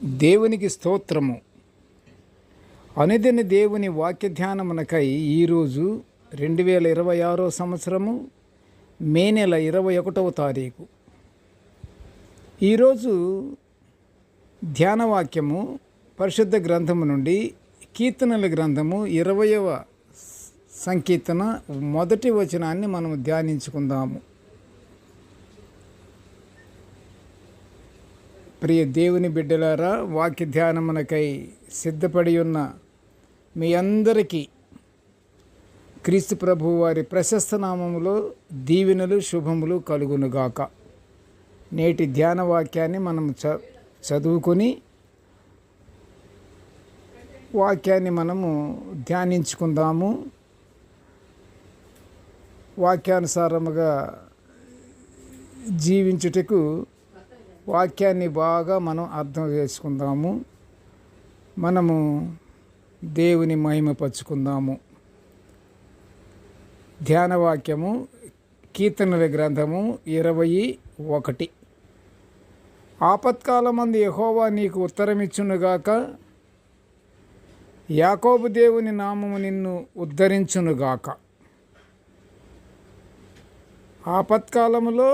దేవునికి స్తోత్రము. అనుదిన దేవుని వాక్య ధ్యానమునకై ఈరోజు 2026 సంవత్సరము మే నెల 21వ తారీఖు. ఈరోజు ధ్యానవాక్యము పరిశుద్ధ గ్రంథము నుండి కీర్తనల గ్రంథము 20వ సంకీర్తన మొదటి వచనాన్ని మనము ధ్యానించుకుందాము. ప్రియ దేవుని బిడ్డలారా, వాక్య ధ్యానమునకై సిద్ధపడి ఉన్న మీ అందరికీ క్రీస్తు ప్రభువు వారి ప్రశస్త నామములో దీవెనలు శుభములు కలుగునుగాక. నేటి ధ్యాన వాక్యాన్ని మనం చదువుకొని వాక్యాన్ని మనము ధ్యానించుకుందాము. వాక్యానుసారముగా జీవించుటకు వాక్యాన్ని బాగా మనం అర్థం చేసుకుందాము. మనము దేవుని మహిమపరుచుకుందాము. ధ్యానవాక్యము కీర్తనల గ్రంథము 21. ఆపత్కాలమందు యెహోవా నీకు ఉత్తరమిచ్చునుగాక, యాకోబు దేవుని నామము నిన్ను ఉద్ధరించునుగాక. ఆపత్కాలములో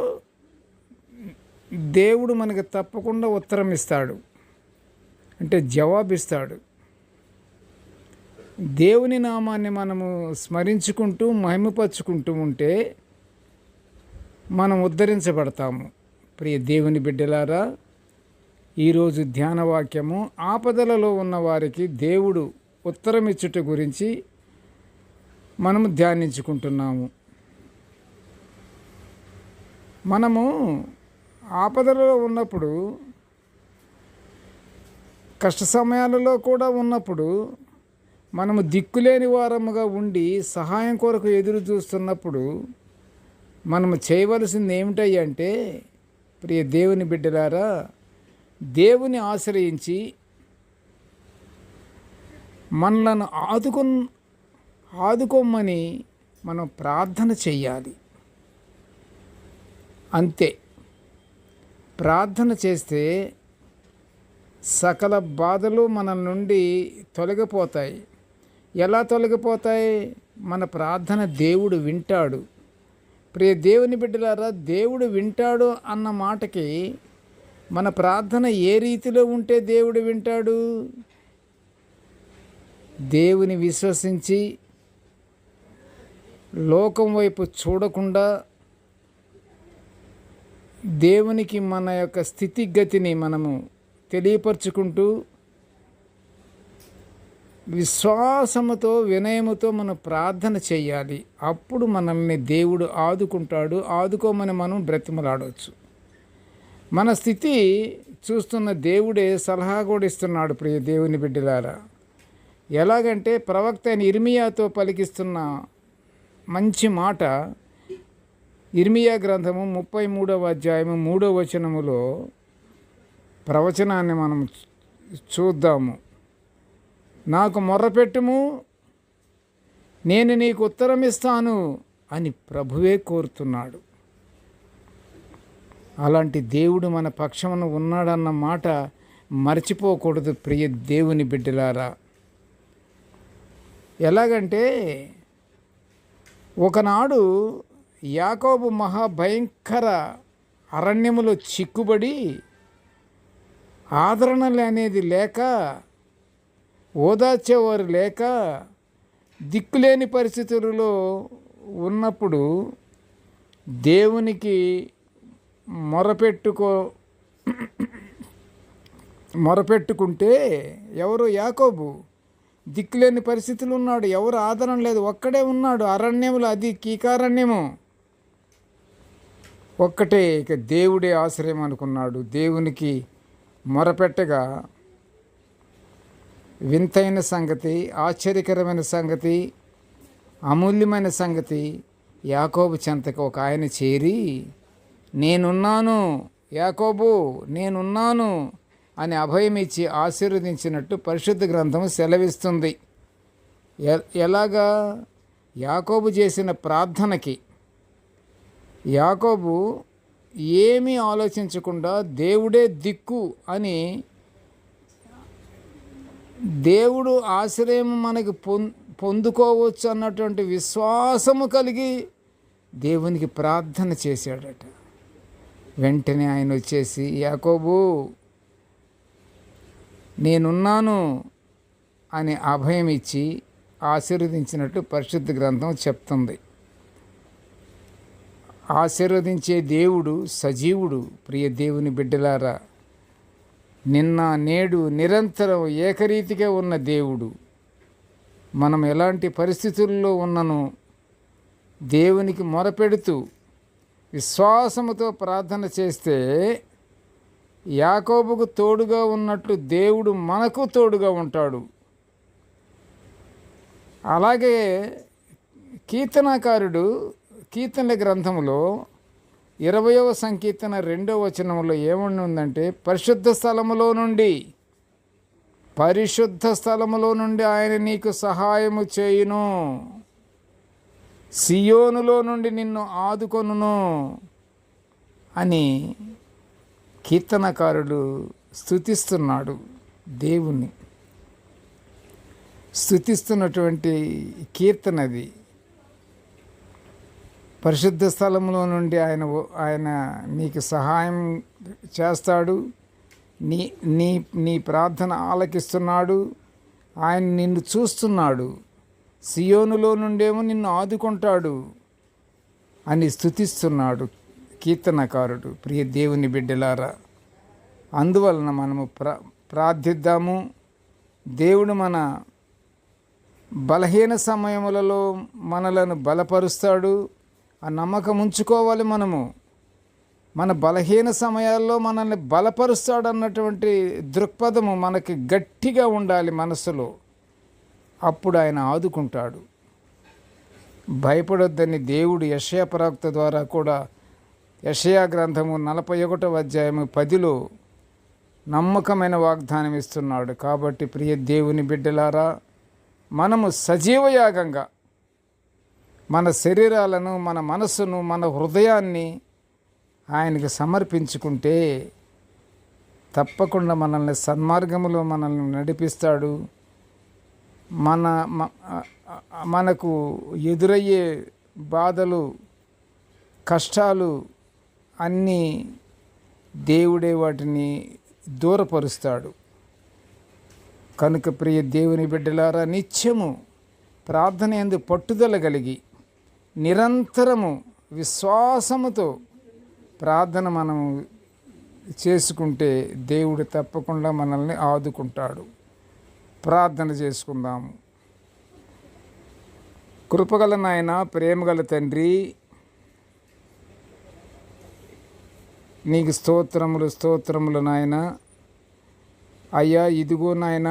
దేవుడు మనకు తప్పకుండా ఉత్తరం ఇస్తాడు, అంటే జవాబిస్తాడు. దేవుని నామాన్ని మనము స్మరించుకుంటూ మహిమపరుచుకుంటూ ఉంటే మనం ఉద్ధరించబడతాము. ప్రియ దేవుని బిడ్డలారా, ఈరోజు ధ్యానవాక్యము ఆపదలలో ఉన్న వారికి దేవుడు ఉత్తరం ఇచ్చుట గురించి మనము ధ్యానించుకుంటున్నాము. మనము ఆపదలలో ఉన్నప్పుడు, కష్ట సమయాలలో కూడా ఉన్నప్పుడు, మనము దిక్కులేని వారముగా ఉండి సహాయం కొరకు ఎదురు చూస్తున్నప్పుడు మనము చేయవలసింది ఏమిటంటే, ప్రియ దేవుని బిడ్డలారా, దేవుని ఆశ్రయించి మనలను ఆదుకోమని మనం ప్రార్థన చెయ్యాలి. అంతే. ప్రార్థన చేస్తే సకల బాధలు మన నుండి తొలగిపోతాయి. ఎలా తొలగిపోతాయి? మన ప్రార్థన దేవుడు వింటాడు. ప్రియ దేవుని బిడ్డలారా, దేవుడు వింటాడు అన్న మాటకి మన ప్రార్థన ఏ రీతిలో ఉంటే దేవుడు వింటాడు? దేవుని విశ్వసించి లోకం వైపు చూడకుండా దేవునికి మన యొక్క స్థితిగతిని మనము తెలియపరుచుకుంటూ విశ్వాసముతో వినయముతో మనం ప్రార్థన చేయాలి. అప్పుడు మనల్ని దేవుడు ఆదుకుంటాడు. ఆదుకోమని మనం బ్రతిమలాడవచ్చు. మన స్థితి చూస్తున్న దేవుడే సలహా కూడా ఇస్తున్నాడు. ప్రియ దేవుని బిడ్డలారా, ఎలాగంటే ప్రవక్త అయిన ఇర్మియాతో పలికిస్తున్న మంచి మాట ఇర్మియా గ్రంథము 33వ అధ్యాయము 3వ వచనములో ప్రవచనాన్ని మనం చూద్దాము. నాకు మొర్రపెట్టుము, నేను నీకు ఉత్తరం ఇస్తాను అని ప్రభువే కోరుతున్నాడు. అలాంటి దేవుడు మన పక్షమున ఉన్నాడన్న మాట మర్చిపోకూడదు. ప్రియ దేవుని బిడ్డలారా, ఎలాగంటే ఒకనాడు యాకోబు మహాభయంకర అరణ్యములో చిక్కుబడి ఆదరణ అనేది లేక, ఓదార్చేవారు లేక, దిక్కులేని పరిస్థితులలో ఉన్నప్పుడు దేవునికి మొరపెట్టుకుంటే ఎవరు? యాకోబు దిక్కులేని పరిస్థితులు ఉన్నాడు. ఎవరు ఆదరణ లేదు. ఒక్కడే ఉన్నాడు అరణ్యములో. అది కీకారణ్యము. ఒక్కటే ఇక దేవుడే ఆశ్రయం అనుకున్నాడు. దేవునికి మొరపెట్టగా వింతైన సంగతి, ఆశ్చర్యకరమైన సంగతి, అమూల్యమైన సంగతి, యాకోబు చెంతకు ఒక ఆయన చేరి, నేనున్నాను యాకోబు, నేనున్నాను అని అభయం ఇచ్చి ఆశీర్వదించినట్టు పరిశుద్ధ గ్రంథము సెలవిస్తుంది. ఎలాగా? యాకోబు చేసిన ప్రార్థనకి యాకోబు ఏమీ ఆలోచించకుండా దేవుడే దిక్కు అని దేవుడు ఆశ్రయం మనకి పొందుకోవచ్చు అన్నటువంటి విశ్వాసము కలిగి దేవునికి ప్రార్థన చేశాడట. వెంటనే ఆయన వచ్చేసి, యాకోబు నేనున్నాను అని అభయం ఇచ్చి ఆశీర్వదించినట్టు పరిశుద్ధ గ్రంథం చెప్తుంది. ఆశీర్వదించే దేవుడు సజీవుడు. ప్రియ దేవుని బిడ్డలారా, నిన్న నేడు నిరంతరం ఏకరీతిగా ఉన్న దేవుడు. మనం ఎలాంటి పరిస్థితుల్లో ఉన్నను దేవునికి మొరపెడుతూ విశ్వాసముతో ప్రార్థన చేస్తే యాకోబుకు తోడుగా ఉన్నట్లు దేవుడు మనకు తోడుగా ఉంటాడు. అలాగే కీర్తనాకారుడు కీర్తనల గ్రంథంలో 20వ సంకీర్తన 2వ వచనంలో ఏమని ఉందంటే, పరిశుద్ధ స్థలములో నుండి ఆయన నీకు సహాయము చేయును, సియోనులో నుండి నిన్ను ఆదుకొనును అని కీర్తనకారుడు స్తుతిస్తున్నాడు. దేవుణ్ణి స్తుతిస్తున్నటువంటి కీర్తనది. పరిశుద్ధ స్థలంలో నుండి ఆయన నీకు సహాయం చేస్తాడు, నీ ప్రార్థన ఆలకిస్తున్నాడు, ఆయన నిన్ను చూస్తున్నాడు, సియోనులో నుండేమో నిన్ను ఆదుకుంటాడు అని స్తుతిస్తున్నాడు కీర్తనకారుడు. ప్రియ దేవుని బిడ్డలారా, అందువలన మనము ప్రార్థిద్దాము. దేవుడు మన బలహీన సమయములలో మనలను బలపరుస్తాడు. ఆ నమ్మకం ఉంచుకోవాలి. మన బలహీన సమయాల్లో మనల్ని బలపరుస్తాడు అన్నటువంటి దృక్పథము మనకి గట్టిగా ఉండాలి మనసులో. అప్పుడు ఆయన ఆదుకుంటాడు. భయపడొద్దని దేవుడు యెషయా ప్రవక్త ద్వారా కూడా యెషయా గ్రంథము 41వ అధ్యాయము 10లో నమ్మకమైన వాగ్దానం ఇస్తున్నాడు. కాబట్టి ప్రియ దేవుని బిడ్డలారా, మనము సజీవయాగంగా మన శరీరాలను, మన మనస్సును, మన హృదయాన్ని ఆయనకి సమర్పించుకుంటే తప్పకుండా మనల్ని సన్మార్గములో మనల్ని నడిపిస్తాడు. మనకు ఎదురయ్యే బాధలు, కష్టాలు అన్నీ దేవుడే వాటిని దూరపరుస్తాడు. కనుక ప్రియ దేవుని బిడ్డలారా, నిత్యము ప్రార్థన యందు పట్టుదల కలిగి నిరంతరము విశ్వాసముతో ప్రార్థన మనము చేసుకుంటే దేవుడు తప్పకుండా మనల్ని ఆదుకుంటాడు. ప్రార్థన చేసుకుందాము. కృపగల నాయన, ప్రేమగల తండ్రి, నీకు స్తోత్రములు నాయన. అయ్యా, ఇదిగో నాయన,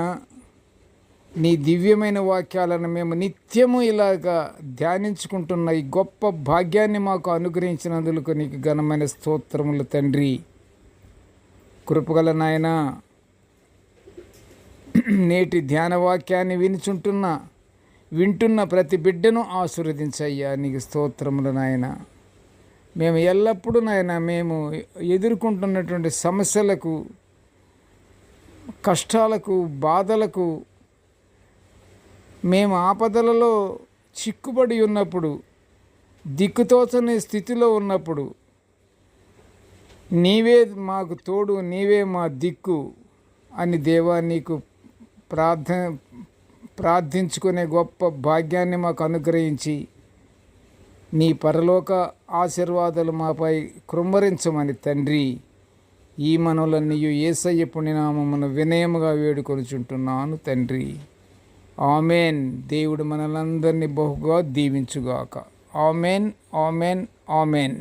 నీ దివ్యమైన వాక్యాలను మేము నిత్యము ఇలాగా ధ్యానించుకుంటున్న ఈ గొప్ప భాగ్యాన్ని మాకు అనుగ్రహించినందుకు నీకు ఘనమైన స్తోత్రములు తండ్రి. కృపగల నాయన, నేటి ధ్యాన వాక్యాన్ని వింటున్న ప్రతి బిడ్డను ఆశీర్వదించయ్యా. నీకు స్తోత్రములు నాయన. మేము ఎల్లప్పుడూ నాయన, మేము ఎదుర్కొంటున్నటువంటి సమస్యలకు, కష్టాలకు, బాధలకు, మేము ఆపదలలో చిక్కుబడి ఉన్నప్పుడు, దిక్కుతోచని స్థితిలో ఉన్నప్పుడు నీవే మాకు తోడు, నీవే మా దిక్కు అని దేవా నీకు ప్రార్థించుకునే గొప్ప భాగ్యాన్ని మాకు అనుగ్రహించి నీ పరలోక ఆశీర్వాదాలు మాపై కృమ్మరించమని తండ్రి, ఈ మనవులన్నీయు యేసయ్య పుణ్యనామమును వినయముగా వేడుకొనుచుంటున్నాను తండ్రి. ఆమెన్. దేవుడు మనలందరినీ బహుగా దీవించుగాక. Amen, amen, amen.